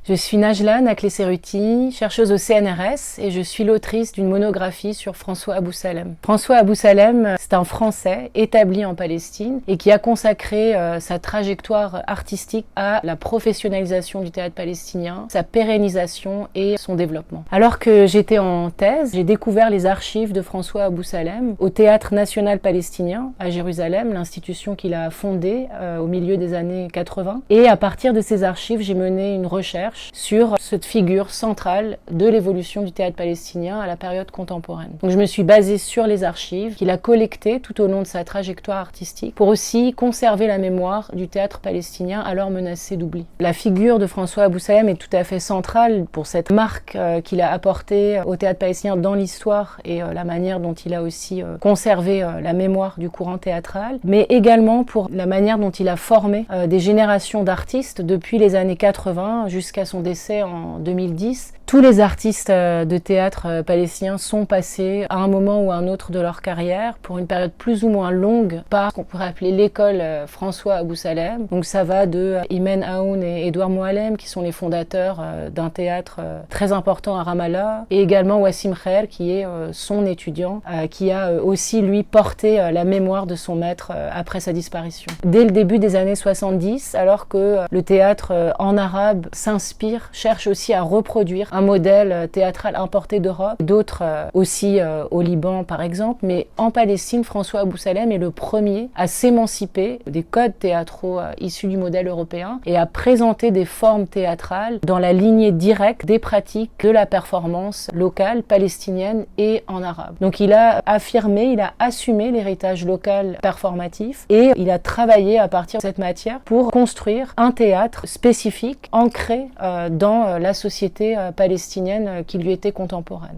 Je suis Najla Naklé-Serruti, chercheuse au CNRS et je suis l'autrice d'une monographie sur François Abou Salem. François Abou Salem, c'est un Français établi en Palestine et qui a consacré sa trajectoire artistique à la professionnalisation du théâtre palestinien, sa pérennisation et son développement. Alors que j'étais en thèse, j'ai découvert les archives de François Abou Salem au Théâtre national palestinien à Jérusalem, l'institution qu'il a fondée au milieu des années 80. Et à partir de ces archives, j'ai mené une recherche sur cette figure centrale de l'évolution du théâtre palestinien à la période contemporaine. Donc je me suis basée sur les archives qu'il a collectées tout au long de sa trajectoire artistique pour aussi conserver la mémoire du théâtre palestinien alors menacé d'oubli. La figure de François Abou Salem est tout à fait centrale pour cette marque qu'il a apportée au théâtre palestinien dans l'histoire et la manière dont il a aussi conservé la mémoire du courant théâtral, mais également pour la manière dont il a formé des générations d'artistes depuis les années 80 jusqu'à son décès en 2010. Tous les artistes de théâtre palestiniens sont passés à un moment ou à un autre de leur carrière pour une période plus ou moins longue par ce qu'on pourrait appeler l'école François Abou Salem. Donc ça va de Imen Aoun et Édouard Moallem qui sont les fondateurs d'un théâtre très important à Ramallah, et également Wassim Khair qui est son étudiant qui a aussi lui porté la mémoire de son maître après sa disparition. Dès le début des années 70, alors que le théâtre en arabe s'inspire, cherche aussi à reproduire un modèle théâtral importé d'Europe, d'autres aussi au Liban par exemple, mais en Palestine, François Abou Salem est le premier à s'émanciper des codes théâtraux issus du modèle européen et à présenter des formes théâtrales dans la lignée directe des pratiques de la performance locale palestinienne et en arabe. Donc il a affirmé, il a assumé l'héritage local performatif et il a travaillé à partir de cette matière pour construire un théâtre spécifique ancré dans la société palestinienne qui lui était contemporaine.